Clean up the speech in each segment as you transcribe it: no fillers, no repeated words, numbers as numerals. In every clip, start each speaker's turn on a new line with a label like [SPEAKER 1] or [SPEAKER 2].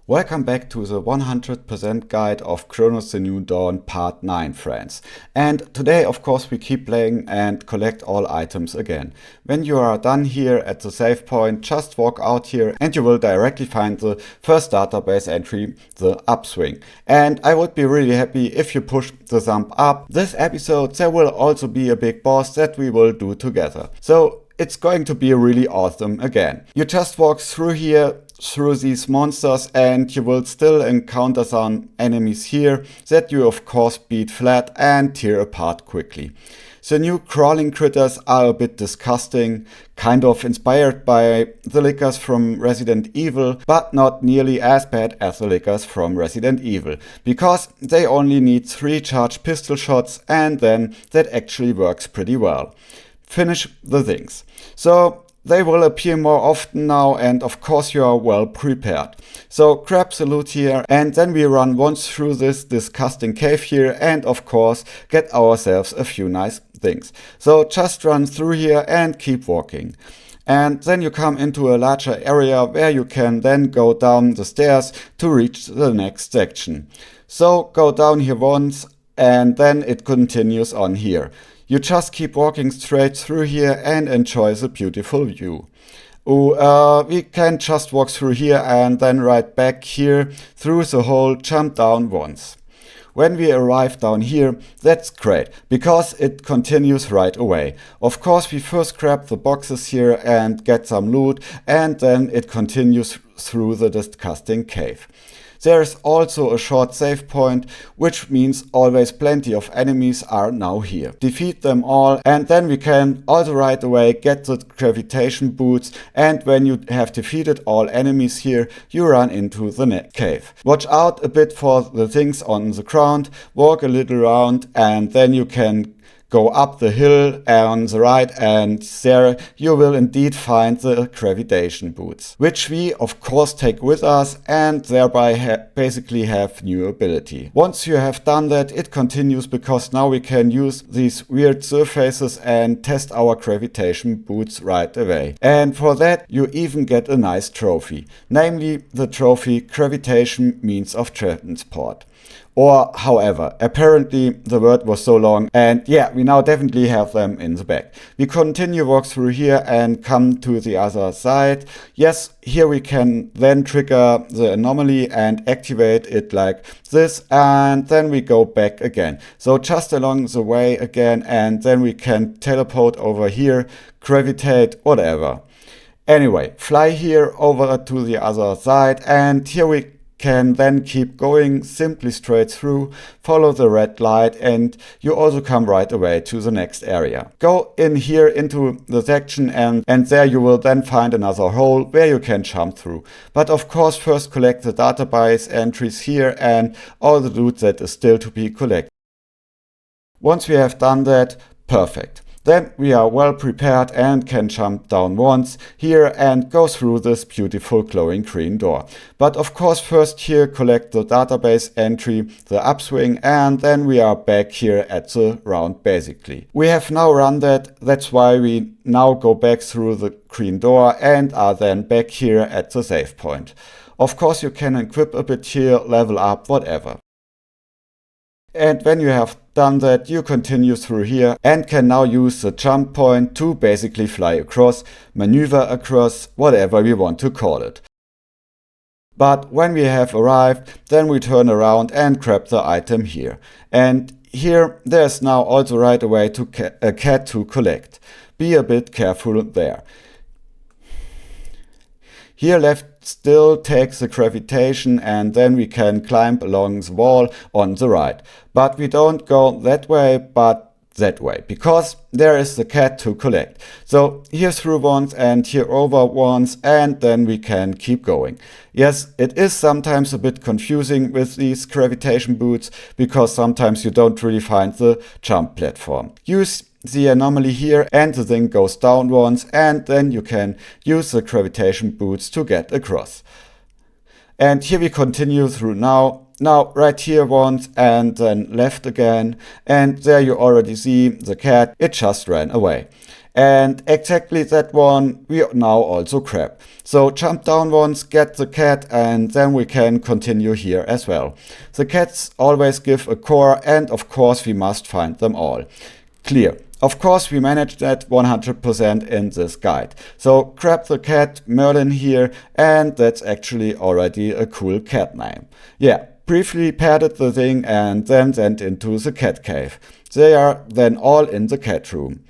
[SPEAKER 1] Welcome back to the 100% guide of Cronos the New Dawn part 9, friends. And today, of course, we keep playing and collect all items again. When you are done here at the save point, just walk out here and you will directly find the first database entry, the Upswing. And I would be really happy if you push the thumb up. This episode, there will also be a big boss that we will do together. So it's going to be really awesome again. You just walk through here, through these monsters, and you will still encounter some enemies here that you of course beat flat and tear apart quickly. The new crawling critters are a bit disgusting, kind of inspired by the lickers from Resident Evil, but not nearly as bad as the lickers from Resident Evil, because they only need 3 charged pistol shots and then that actually works pretty well. Finish the things. So they will appear more often now, and of course you are well prepared. So grab the loot here and then we run once through this disgusting cave here and of course get ourselves a few nice things. So just run through here and keep walking. And then you come into a larger area where you can then go down the stairs to reach the next section. So go down here once and then it continues on here. You just keep walking straight through here and enjoy the beautiful view. We can just walk through here and then right back here through the hole, jump down once. When we arrive down here, that's great, because it continues right away. Of course, we first grab the boxes here and get some loot, and then it continues through the disgusting cave. There is also a short save point, which means always plenty of enemies are now here. Defeat them all and then we can also right away get the gravitation boots, and when you have defeated all enemies here, you run into the next cave. Watch out a bit for the things on the ground, walk a little around and then you can go up the hill on the right, and there you will indeed find the gravitation boots, which we of course take with us and thereby basically have new ability. Once you have done that, it continues because now we can use these weird surfaces and test our gravitation boots right away. And for that you even get a nice trophy, namely the trophy Gravitation Means of Transport. Or however, apparently the word was so long, and yeah, we now definitely have them in the back. We continue walk through here and come to the other side. Yes, here we can then trigger the anomaly and activate it like this, and then we go back again. So just along the way again, and then we can teleport over here, gravitate, whatever. Anyway, fly here over to the other side, and here we can then keep going simply straight through, follow the red light, and you also come right away to the next area. Go in here into the section and there you will then find another hole where you can jump through. But of course first collect the database entries here and all the loot that is still to be collected. Once we have done that, perfect. Then we are well prepared and can jump down once here and go through this beautiful glowing green door. But of course first here collect the database entry, the Upswing, and then we are back here at the round basically. We have now run that, that's why we now go back through the green door and are then back here at the save point. Of course you can equip a bit here, level up, whatever. And when you have done that, you continue through here and can now use the jump point to basically fly across, maneuver across, whatever we want to call it. But when we have arrived, then we turn around and grab the item here. And here there's now also right away a cat to collect. Be a bit careful there. Here left still takes the gravitation and then we can climb along the wall on the right. But we don't go that way but that way, because there is the cat to collect. So here through once and here over once and then we can keep going. Yes, it is sometimes a bit confusing with these gravitation boots because sometimes you don't really find the jump platform. Use the anomaly here and the thing goes down once and then you can use the gravitation boots to get across. And here we continue through now right here once and then left again, and there you already see the cat, it just ran away. And exactly that one we now also grab. So jump down once, get the cat, and then we can continue here as well. The cats always give a core, and of course we must find them all. Clear. Of course we managed that 100% in this guide. So grab the cat Merlin here, and that's actually already a cool cat name. Yeah, briefly patted the thing and then sent into the cat cave. They are then all in the cat room.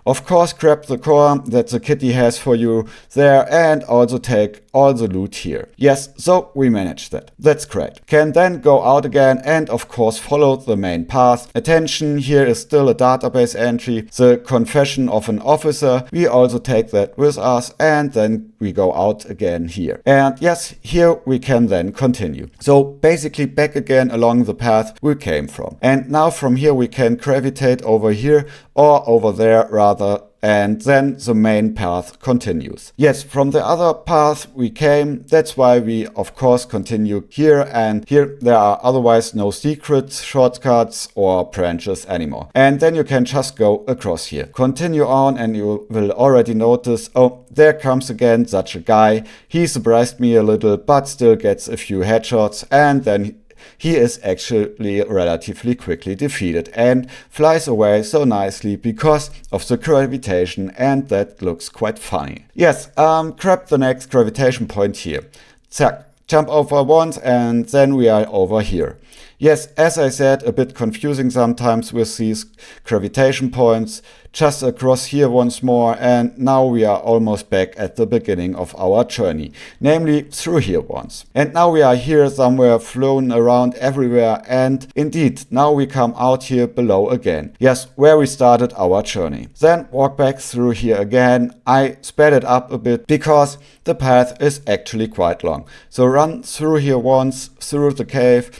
[SPEAKER 1] Of course grab the core that the kitty has for you there and also take all the loot here. Yes, so we managed that. That's great. Can then go out again and of course follow the main path. Attention, here is still a database entry, the confession of an officer. We also take that with us and then we go out again here. And yes, here we can then continue. So basically back again along the path we came from. And now from here we can gravitate over here or over there rather, and then the main path continues. Yes, from the other path we came, that's why we of course continue here, and here there are otherwise no secrets, shortcuts or branches anymore. And then you can just go across here. Continue on and you will already notice, oh, there comes again such a guy. He surprised me a little but still gets a few headshots, and then he is actually relatively quickly defeated and flies away so nicely because of the gravitation, and that looks quite funny. Yes, grab the next gravitation point here. Zack, jump over once and then we are over here. Yes, as I said, a bit confusing sometimes with these gravitation points. Just across here once more, and now we are almost back at the beginning of our journey, namely through here once. And now we are here somewhere, flown around everywhere, and indeed now we come out here below again. Yes, where we started our journey. Then walk back through here again. I sped it up a bit because the path is actually quite long. So run through here once, through the cave.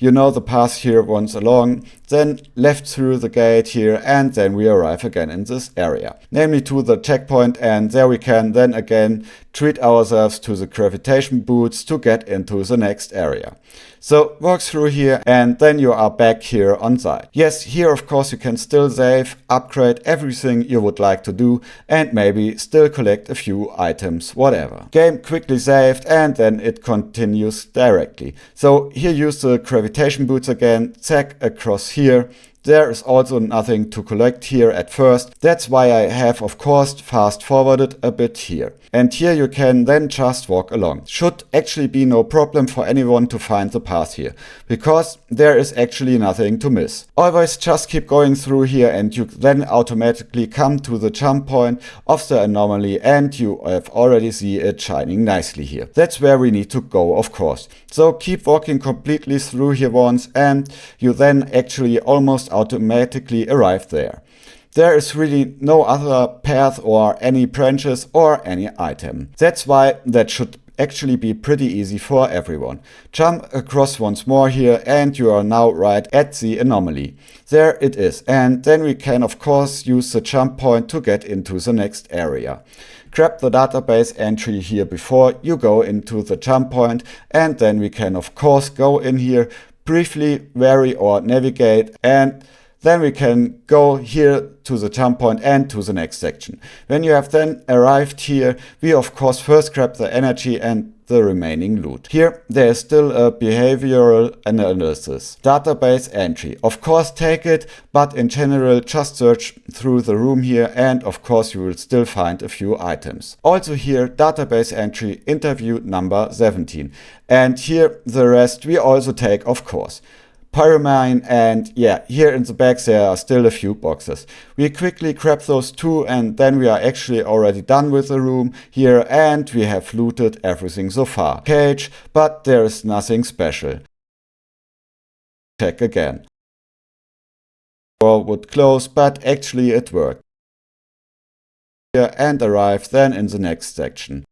[SPEAKER 1] You know the path here once along, then left through the gate here, and then we arrive again in this area, namely to the checkpoint, and there we can then again treat ourselves to the gravitation boots to get into the next area. So walk through here and then you are back here on site. Yes, here of course you can still save, upgrade everything you would like to do, and maybe still collect a few items, whatever. Game quickly saved and then it continues directly. So here use the gravitation boots again, zack across here. There is also nothing to collect here at first. That's why I have of course fast forwarded a bit here. And here you can then just walk along. Should actually be no problem for anyone to find the path here, because there is actually nothing to miss. Always just keep going through here and you then automatically come to the jump point of the anomaly, and you have already see it shining nicely here. That's where we need to go of course. So keep walking completely through here once and you then actually almost automatically arrive there. There is really no other path or any branches or any item. That's why that should actually be pretty easy for everyone. Jump across once more here and you are now right at the anomaly. There it is, and then we can of course use the jump point to get into the next area. Grab the database entry here before you go into the jump point, and then we can of course go in here, briefly vary or navigate, and then we can go here to the jump point and to the next section. When you have then arrived here, we of course first grab the energy and the remaining loot. Here there is still a behavioral analysis. Database entry. Of course take it, but in general just search through the room here and of course you will still find a few items. Also here database entry interview number 17. And here the rest we also take of course. Pyramine, and yeah, here in the back there are still a few boxes. We quickly grab those two and then we are actually already done with the room here, and we have looted everything so far. Cage, but there is nothing special. Check again. Door would close, but actually it worked. Here and arrive then in the next section.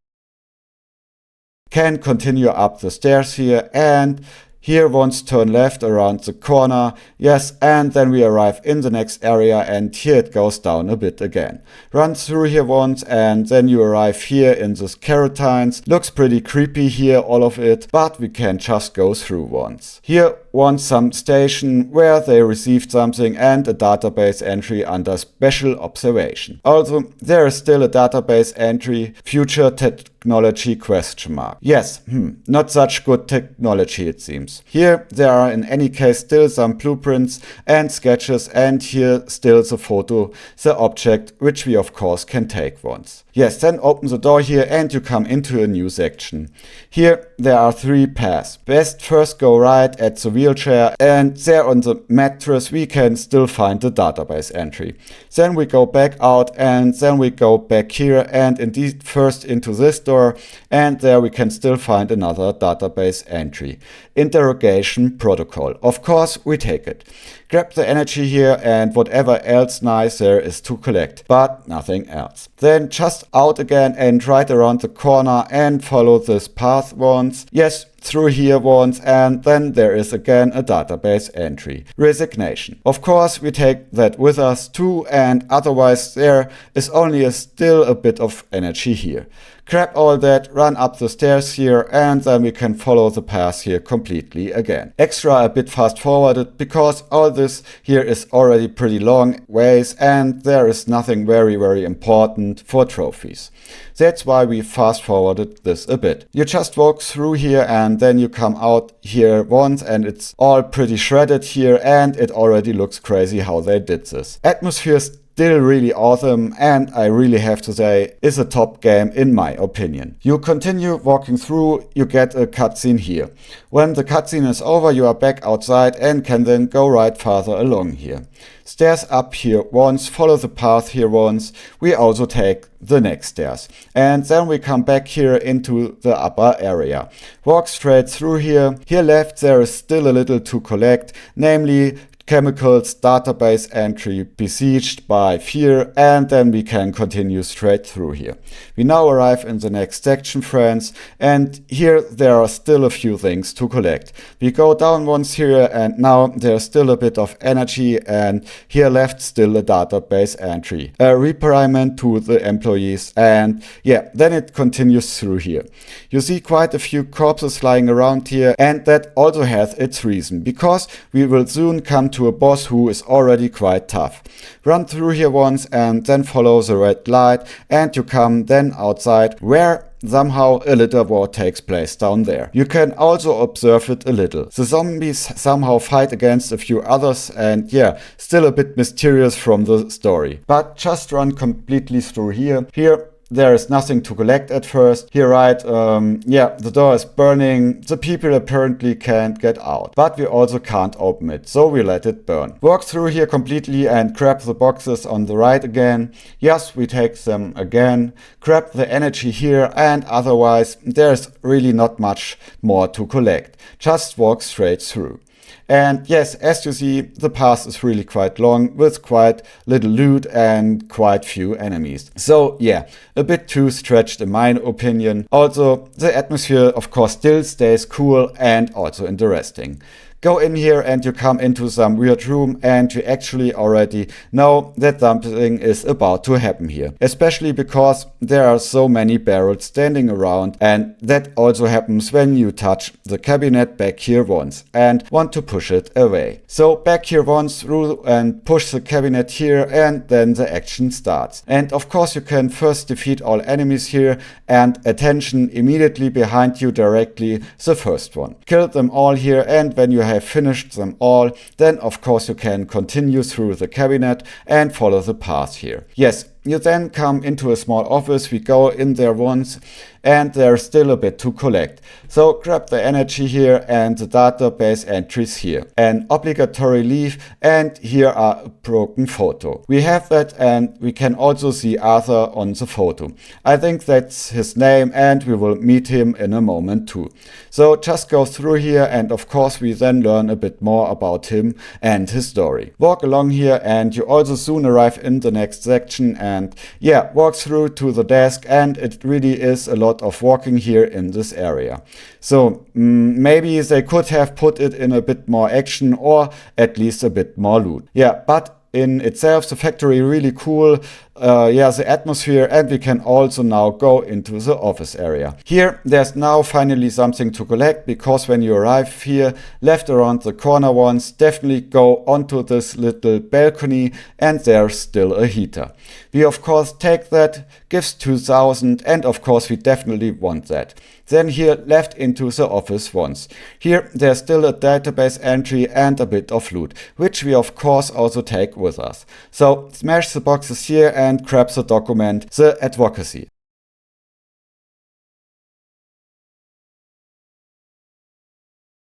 [SPEAKER 1] Can continue up the stairs here, and Here once turn left around the corner, yes, and then we arrive in the next area, and here it goes down a bit again. Run through here once and then you arrive here in this carotine's. Looks pretty creepy here, all of it, but we can just go through once. Here once some station where they received something and a database entry under special observation. Also, there is still a database entry, future technology question mark. Yes, not such good technology it seems. Here there are in any case still some blueprints and sketches, and here still the photo, the object, which we of course can take once. Yes, then open the door here and you come into a new section. Here there are 3 paths. Best first go right at the wheelchair, and there on the mattress we can still find the database entry. Then we go back out and then we go back here and indeed first into this door, and there we can still find another database entry. Interrogation protocol. Of course we take it. Grab the energy here and whatever else nice there is to collect, but nothing else. Then just out again and right around the corner and follow this path once. Yes, through here once, and then there is again a database entry. Resignation. Of course we take that with us too, and otherwise there is only still a bit of energy here. Grab all that, run up the stairs here, and then we can follow the path here completely again. Extra a bit fast forwarded because all this here is already pretty long ways and there is nothing very important for trophies. That's why we fast forwarded this a bit. You just walk through here and then you come out here once and it's all pretty shredded here, and it already looks crazy how they did this. Atmosphere still really awesome, and I really have to say is a top game in my opinion. You continue walking through, you get a cutscene here. When the cutscene is over you are back outside and can then go right farther along here. Stairs up here once, follow the path here once, we also take the next stairs. And then we come back here into the upper area. Walk straight through here. Here left there is still a little to collect, namely chemicals, database entry, besieged by fear, and then we can continue straight through here. We now arrive in the next section, friends, and here there are still a few things to collect. We go down once here and now there's still a bit of energy, and here left still a database entry. A reprimand to the employees, and yeah, then it continues through here. You see quite a few corpses lying around here, and that also has its reason, because we will soon come to a boss who is already quite tough. Run through here once and then follow the red light, and you come then outside where somehow a little war takes place down there. You can also observe it a little. The zombies somehow fight against a few others, and yeah, still a bit mysterious from the story. But just run completely through here. Here there is nothing to collect at first. Here right, yeah, the door is burning. The people apparently can't get out, but we also can't open it, so we let it burn. Walk through here completely and grab the boxes on the right again. Yes, we take them again. Grab the energy here, and otherwise there's really not much more to collect. Just walk straight through. And yes, as you see, the path is really quite long with quite little loot and quite few enemies. So yeah, a bit too stretched in my opinion. Also, the atmosphere of course still stays cool and also interesting. Go in here and you come into some weird room, and you actually already know that something is about to happen here. Especially because there are so many barrels standing around, and that also happens when you touch the cabinet back here once and want to push it away. So back here once through and push the cabinet here, and then the action starts. And of course you can first defeat all enemies here, and attention, immediately behind you directly the first one. Kill them all here, and when you have finished them all, then of course you can continue through the cabinet and follow the path here. Yes, you then come into a small office. We go in there once, and there's still a bit to collect. So grab the energy here and the database entries here. An obligatory leave, and here are a broken photo. We have that, and we can also see Arthur on the photo. I think that's his name, and we will meet him in a moment too. So just go through here, and of course we then learn a bit more about him and his story. Walk along here, and you also soon arrive in the next section, and yeah, walk through to the desk, and it really is a lot of walking here in this area. So maybe they could have put it in a bit more action or at least a bit more loot. Yeah, but in itself, the factory really cool. Yeah, the atmosphere, and we can also now go into the office area. Here, there's now finally something to collect, because when you arrive here, left around the corner once, definitely go onto this little balcony, and there's still a heater. We of course take that, gives 2000, and of course we definitely want that. Then here, left into the office once. Here, there's still a database entry and a bit of loot, which we of course also take with us. So smash the boxes here and grab the document, the Advocacy.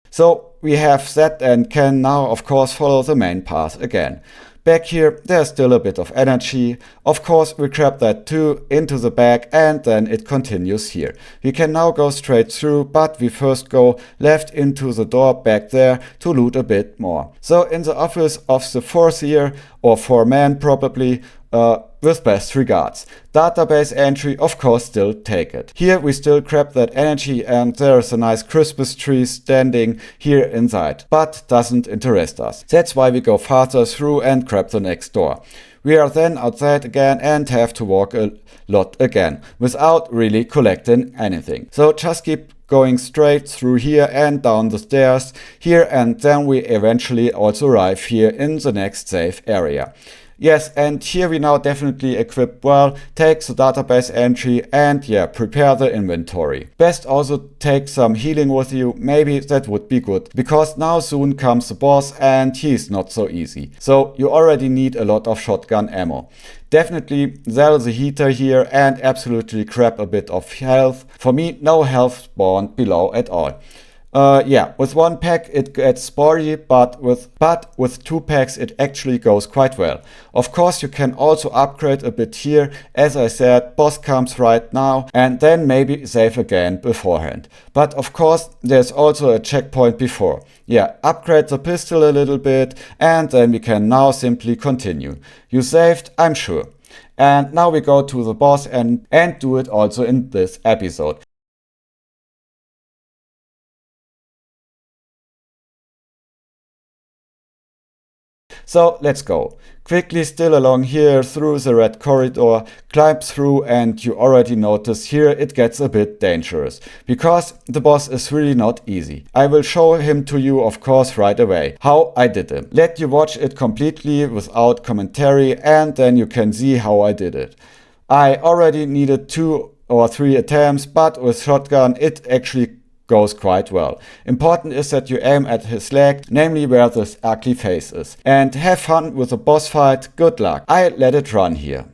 [SPEAKER 1] So we have that and can now of course follow the main path again. Back here, there's still a bit of energy. Of course, we grab that too into the bag, and then it continues here. We can now go straight through, but we first go left into the door back there to loot a bit more. So in the office of the fourth year, or foreman probably, with best regards. Database entry, of course, still take it. Here we still grab that energy, and there's a nice Christmas tree standing here inside, but doesn't interest us. That's why we go farther through and grab the next door. We are then outside again and have to walk a lot again, without really collecting anything. So just keep going straight through here and down the stairs here, and then we eventually also arrive here in the next safe area. Yes, and here we now definitely equip well, take the database entry, and yeah, prepare the inventory. Best also take some healing with you, maybe that would be good, because now soon comes the boss and he's not so easy. So you already need a lot of shotgun ammo. Definitely sell the heater here and absolutely grab a bit of health. For me, no health spawned below at all. Yeah, with one pack it gets sporty, but with two packs it actually goes quite well. Of course, you can also upgrade a bit here. As I said, boss comes right now, and then maybe save again beforehand. But of course, there's also a checkpoint before. Yeah, upgrade the pistol a little bit, and then we can now simply continue. You saved, I'm sure. And now we go to the boss and do it also in this episode. So let's go. Quickly still along here through the red corridor, climb through, and you already notice here it gets a bit dangerous, because the boss is really not easy. I will show him to you of course right away, how I did him. Let you watch it completely without commentary, and then you can see how I did it. I already needed 2 or 3 attempts, but with shotgun it actually goes quite well. Important is that you aim at his leg, namely where this ugly face is. And have fun with the boss fight, good luck. I let it run here.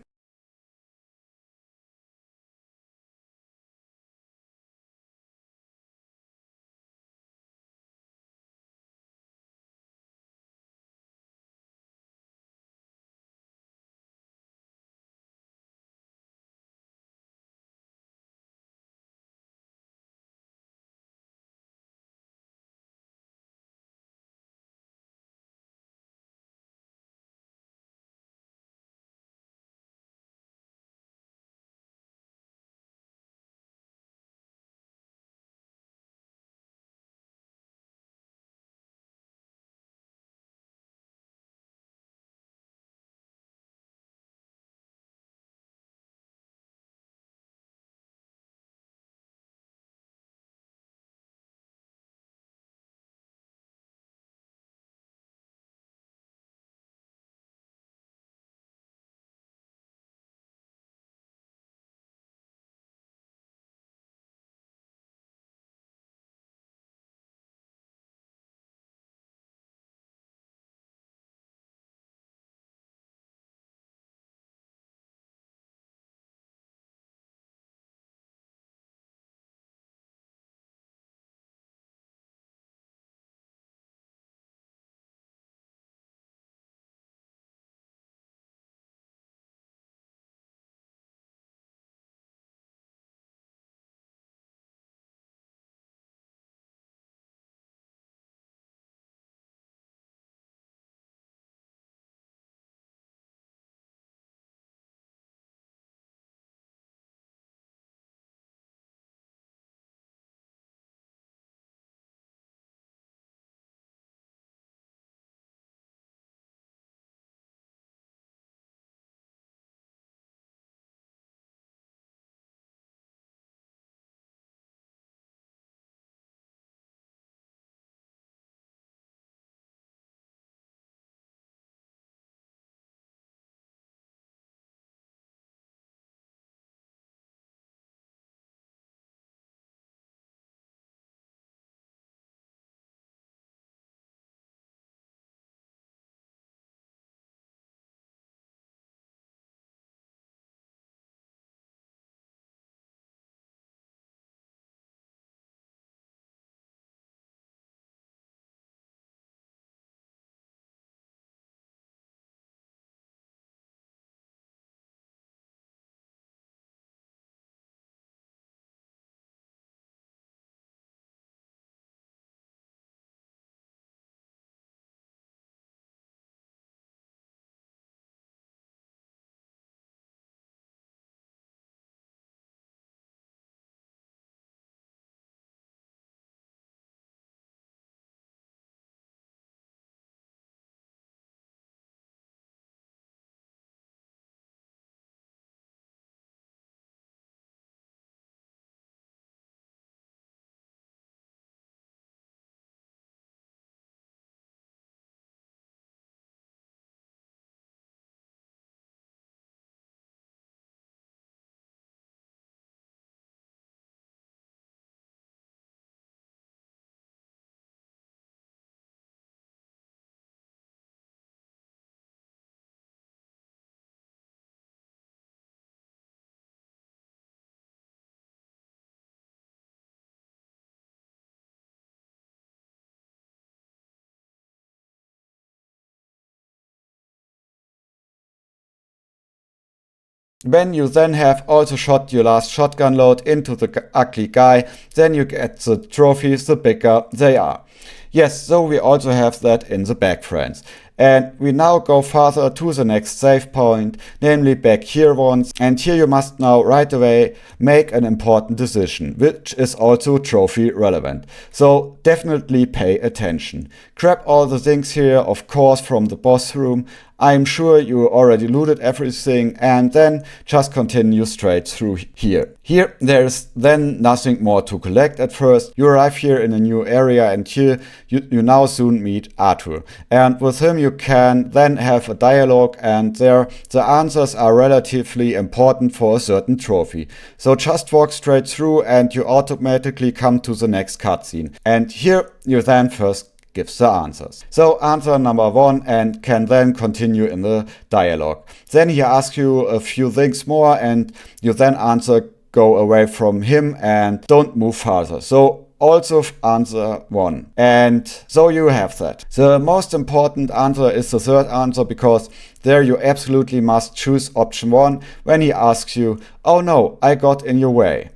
[SPEAKER 1] When you then have also shot your last shotgun load into the ugly guy, then you get the trophies the bigger they are. Yes, so we also have that in the back, friends. And we now go further to the next save point, namely back here once. And here you must now right away make an important decision, which is also trophy relevant. So definitely pay attention. Grab all the things here, of course, from the boss room. I'm sure you already looted everything, and then just continue straight through here. Here there's then nothing more to collect at first. You arrive here in a new area, and here you now soon meet Artur. And with him you can then have a dialogue, and there the answers are relatively important for a certain trophy. So just walk straight through and you automatically come to the next cutscene. And here you then first gives the answers. So answer number 1 and can then continue in the dialogue. Then he asks you a few things more and you then answer go away from him and don't move further. So also answer 1. And so you have that. The most important answer is the third answer, because there you absolutely must choose option 1 when he asks you, oh no, I got in your way.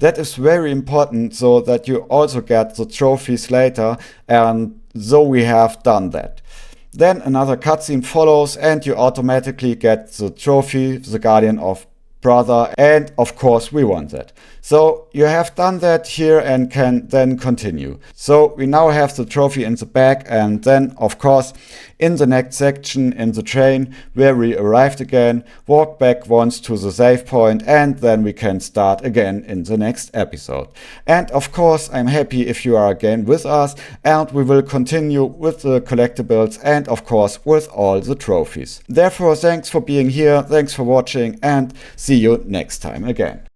[SPEAKER 1] That is very important so that you also get the trophies later, and so we have done that. Then another cutscene follows and you automatically get the trophy, the Guardian of Brother, and of course we want that. So you have done that here and can then continue. So we now have the trophy in the back, and then of course in the next section in the train where we arrived again, walk back once to the save point, and then we can start again in the next episode. And of course I'm happy if you are again with us, and we will continue with the collectibles and of course with all the trophies. Therefore, thanks for being here, thanks for watching, and see you next time again.